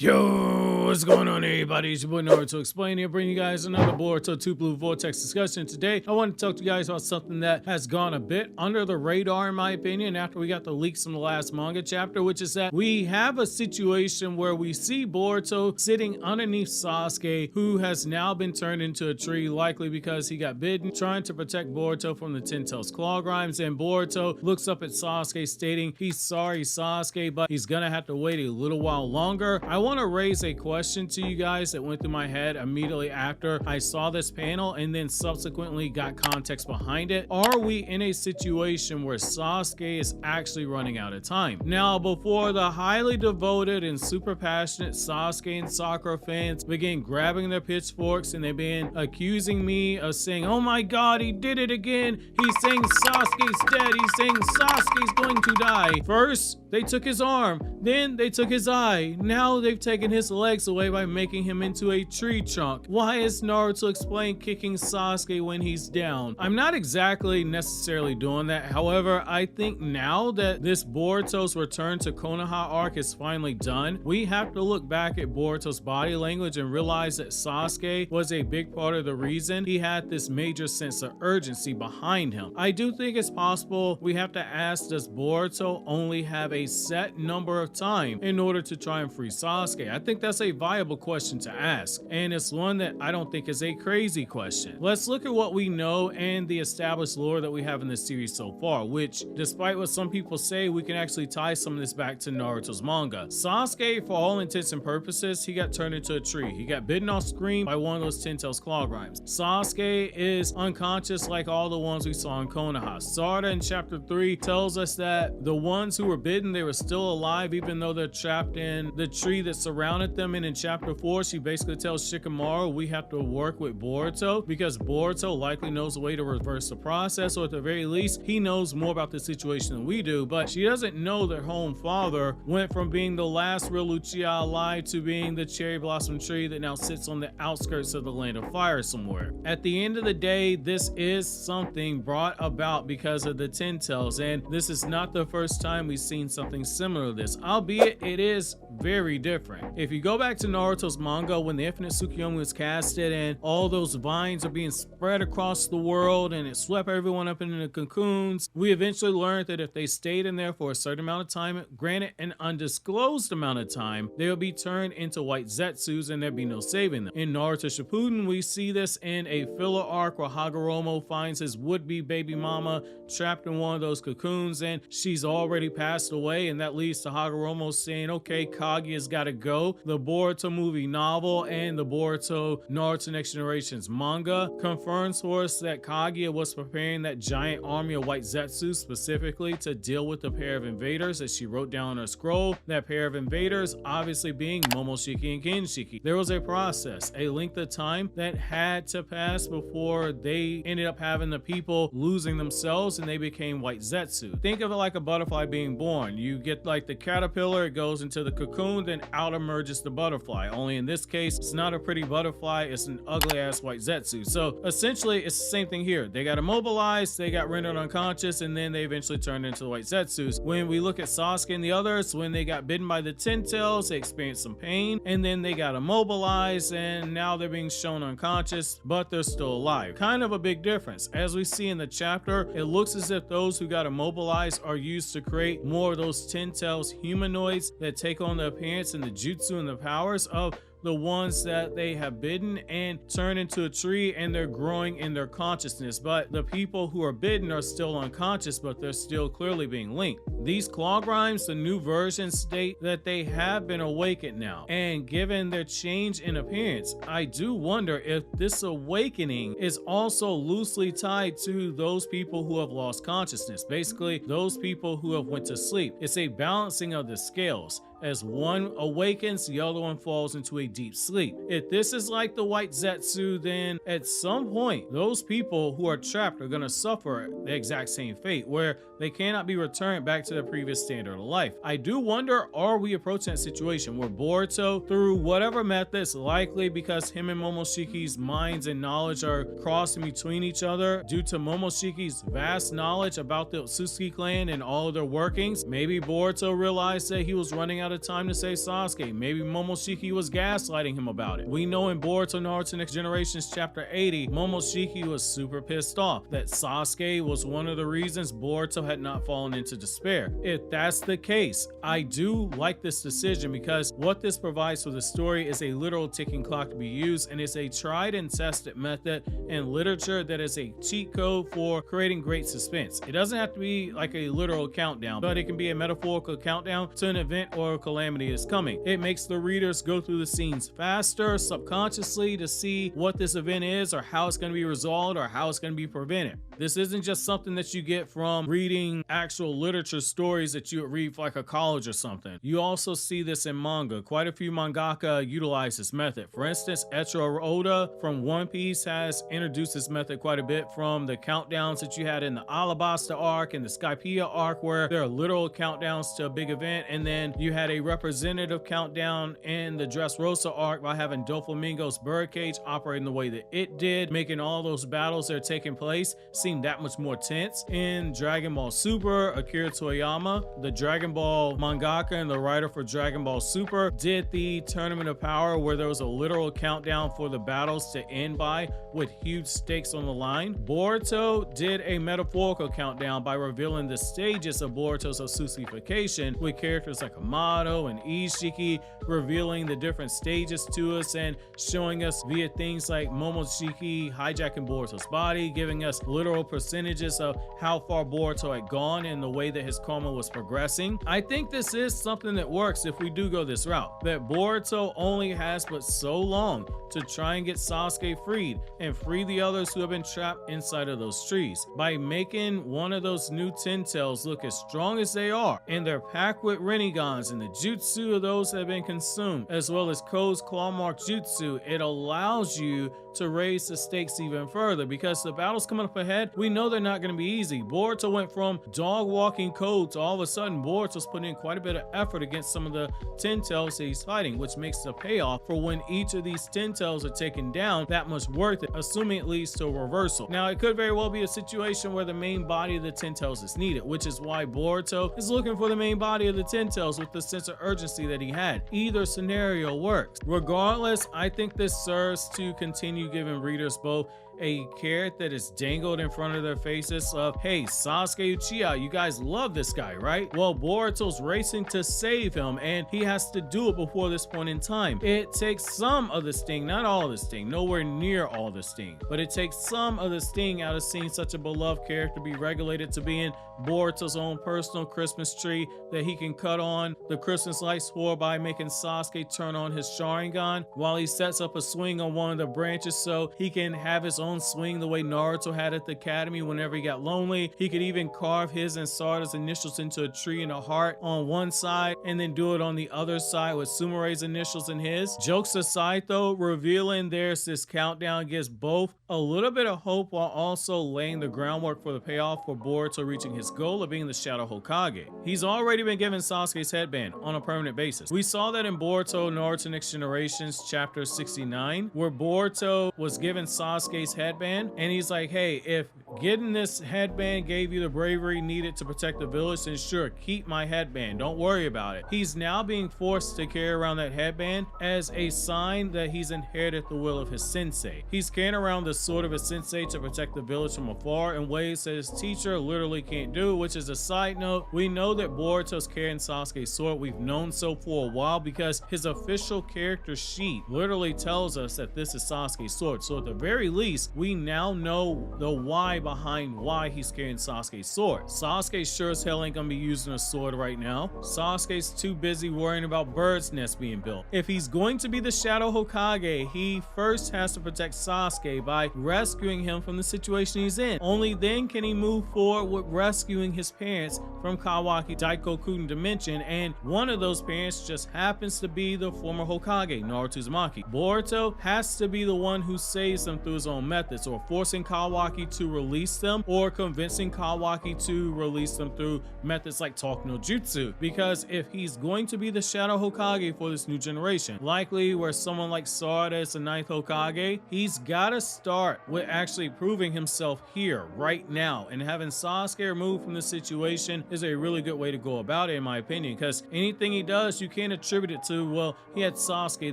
Yo, what's going on everybody? It's your boy Naruto Explain here, bringing you guys another Boruto Two Blue Vortex discussion. Today, I want to talk to you guys about something that has gone a bit under the radar in my opinion after we got the leaks from the last manga chapter, which is that we have a situation where we see Boruto sitting underneath Sasuke, who has now been turned into a tree, likely because he got bitten, trying to protect Boruto from the Ten Tails claw grimes, and Boruto looks up at Sasuke stating he's sorry Sasuke, but he's gonna have to wait a little while longer. I want to raise a question to you guys that went through my head immediately after I saw this panel and then subsequently got context behind it. Are we in a situation where Sasuke is actually running out of time? Now, before the highly devoted and super passionate Sasuke and Sakura fans begin grabbing their pitchforks and they begin accusing me of saying, oh my god, he did it again, he's saying Sasuke's dead, he's saying Sasuke's going to die. First, they took his arm, then they took his eye, now they've taken his legs away by making him into a tree trunk. Why is Naruto Explain kicking Sasuke when he's down? I'm not exactly necessarily doing that. However, I think now that this Boruto's return to Konoha arc is finally done, we have to look back at Boruto's body language and realize that Sasuke was a big part of the reason he had this major sense of urgency behind him. I do think it's possible we have to ask, does Boruto only have a set number of time in order to try and free Sasuke? I think that's a viable question to ask, and it's one that I don't think is a crazy question. Let's look at what we know and the established lore that we have in this series so far, which, despite what some people say, we can actually tie some of this back to Naruto's manga. Sasuke, for all intents and purposes, he got turned into a tree. He got bitten off screen by one of those Ten Tails claw grimes. Sasuke is unconscious like all the ones we saw in Konoha. Sarada in chapter 3 tells us that the ones who were bitten, they were still alive even though they're trapped in the tree that surrounded them. And in chapter 4, she basically tells Shikamaru we have to work with Boruto because Boruto likely knows a way to reverse the process, or at the very least he knows more about the situation than we do. But she doesn't know that her own father went from being the last real Uchiha alive to being the cherry blossom tree that now sits on the outskirts of the land of fire somewhere. At the end of the day, this is something brought about because of the Ten Tails, and this is not the first time we've seen something similar to this, albeit it is very different. If you go back to Naruto's manga, when the Infinite Tsukuyomi was casted and all those vines are being spread across the world and it swept everyone up into the cocoons, we eventually learned that if they stayed in there for a certain amount of time, granted an undisclosed amount of time, they would be turned into white zetsus and there'd be no saving them. In Naruto Shippuden, we see this in a filler arc where Hagoromo finds his would-be baby mama trapped in one of those cocoons and she's already passed away, and that leads to Hagoromo saying, okay, Kaguya's gotta go. The Boruto movie novel and the Boruto Naruto Next Generation's manga confirms for us that Kaguya was preparing that giant army of white zetsu specifically to deal with the pair of invaders that she wrote down on her scroll. That pair of invaders obviously being Momoshiki and Kinshiki. There was a process, a length of time that had to pass before they ended up having the people losing themselves and they became white zetsu. Think of it like a butterfly being born. You get like the caterpillar, it goes into the cocoon, then out emerges the butterfly. Only in this case, it's not a pretty butterfly, it's an ugly ass white zetsu. So essentially it's the same thing here. They got immobilized, they got rendered unconscious, and then they eventually turned into the white zetsus. When we look at Sasuke and the others, when they got bitten by the Ten Tails, they experienced some pain, and then they got immobilized, and now they're being shown unconscious, but they're still alive. Kind of a big difference. As we see in the chapter, it looks as if those who got immobilized are used to create more of those Ten Tails humanoids that take on the appearance and the jutsu and the powers of the ones that they have bitten and turn into a tree, and they're growing in their consciousness. But the people who are bitten are still unconscious, but they're still clearly being linked. These claw grimes, the new versions, state that they have been awakened now, and given their change in appearance, I do wonder if this awakening is also loosely tied to those people who have lost consciousness, basically those people who have went to sleep. It's a balancing of the scales. As one awakens, the other one falls into a deep sleep. If this is like the white Zetsu, then at some point, those people who are trapped are going to suffer the exact same fate, where they cannot be returned back to their previous standard of life. I do wonder, are we approaching that situation where Boruto, through whatever methods, likely because him and Momoshiki's minds and knowledge are crossing between each other due to Momoshiki's vast knowledge about the Sasuke clan and all of their workings, maybe Boruto realized that he was running out of time to save Sasuke. Maybe Momoshiki was gaslighting him about it. We know in Boruto Naruto Next Generations chapter 80, Momoshiki was super pissed off that Sasuke was one of the reasons Boruto had not fallen into despair. If that's the case, I do like this decision, because what this provides for the story is a literal ticking clock to be used, and it's a tried and tested method in literature that is a cheat code for creating great suspense. It doesn't have to be like a literal countdown, but it can be a metaphorical countdown to an event or a calamity is coming. It makes the readers go through the scenes faster, subconsciously, to see what this event is, or how it's going to be resolved, or how it's going to be prevented. This isn't just something that you get from reading actual literature stories that you would read for like a college or something. You also see this in manga. Quite a few mangaka utilize this method. For instance, Eiichiro Oda from One Piece has introduced this method quite a bit, from the countdowns that you had in the Alabasta arc and the Skypiea arc, where there are literal countdowns to a big event, and then you had a representative countdown in the Dressrosa arc by having Doflamingo's birdcage operating the way that it did, making all those battles that are taking place seem that much more tense. In Dragon Ball Super, Akira Toriyama, the Dragon Ball mangaka and the writer for Dragon Ball Super, did the Tournament of Power, where there was a literal countdown for the battles to end by, with huge stakes on the line. Boruto did a metaphorical countdown by revealing the stages of Boruto's Osusification, with characters like Amado and Ishiki revealing the different stages to us and showing us via things like Momoshiki hijacking Boruto's body, giving us literal percentages of how far Boruto had gone and the way that his karma was progressing. I think this is something that works if we do go this route, that Boruto only has but so long to try and get Sasuke freed and free the others who have been trapped inside of those trees, by making one of those new Ten Tails look as strong as they are, and they're packed with Renegans and the jutsu of those that have been consumed, as well as Ko's claw mark jutsu. It allows you to raise the stakes even further, because the battles coming up ahead, we know they're not going to be easy. Boruto went from dog walking code to all of a sudden Boruto's putting in quite a bit of effort against some of the Ten Tails that he's fighting, which makes the payoff for when each of these Ten Tails are taken down that much worth it, assuming it leads to a reversal. Now, it could very well be a situation where the main body of the Ten Tails is needed, which is why Boruto is looking for the main body of the Ten Tails with the sense of urgency that he had. Either scenario works. Regardless, I think this serves to continue giving readers both a carrot that is dangled in front of their faces of, hey, Sasuke Uchiha, you guys love this guy, right? Well, Boruto's racing to save him, and he has to do it before this point in time. It takes some of the sting, not all of the sting, nowhere near all the sting, but it takes some of the sting out of seeing such a beloved character be regulated to being Boruto's own personal Christmas tree that he can cut on the Christmas lights for by making Sasuke turn on his Sharingan while he sets up a swing on one of the branches so he can have his own swing the way Naruto had at the academy whenever he got lonely. He could even carve his and Sarada's initials into a tree and a heart on one side and then do it on the other side with Sumere's initials in his. Jokes aside though, revealing there's this countdown gives both a little bit of hope while also laying the groundwork for the payoff for Boruto reaching his goal of being the Shadow Hokage. He's already been given Sasuke's headband on a permanent basis. We saw that in Boruto Naruto Next Generations chapter 69, where Boruto was given Sasuke's headband, and he's like, hey, if getting this headband gave you the bravery needed to protect the village, then sure, keep my headband, don't worry about it. He's now being forced to carry around that headband as a sign that he's inherited the will of his sensei. He's carrying around the sword of his sensei to protect the village from afar in ways that his teacher literally can't do, which is a side note. We know that Boruto's carrying Sasuke's sword. We've known so for a while because his official character sheet literally tells us that this is Sasuke's sword. So at the very least, least, we now know the why behind why he's carrying Sasuke's sword. Sasuke sure as hell ain't gonna be using a sword right now. Sasuke's too busy worrying about birds' nests being built. If he's going to be the Shadow Hokage, he first has to protect Sasuke by rescuing him from the situation he's in. Only then can he move forward with rescuing his parents from Kawaki Daikoku dimension, and one of those parents just happens to be the former Hokage, Naruto Uzumaki. Boruto has to be the one who saves them through his own methods, or forcing Kawaki to release them, or convincing Kawaki to release them through methods like talk no jutsu. Because if he's going to be the Shadow Hokage for this new generation, likely where someone like Sarada is the 9th Hokage, he's gotta start with actually proving himself here, right now, and having Sasuke removed from the situation is a really good way to go about it, in my opinion, because anything he does, you can't attribute it to, well, he had Sasuke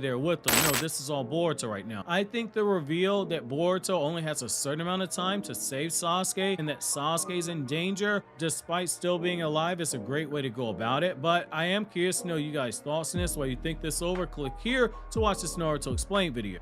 there with him. No, this is all Boruto right now. I think the reveal that Boruto only has a certain amount of time to save Sasuke and that Sasuke's in danger despite still being alive is a great way to go about it, but I am curious to know you guys' thoughts on this. While you think this over, click here to watch this Naruto Explain video.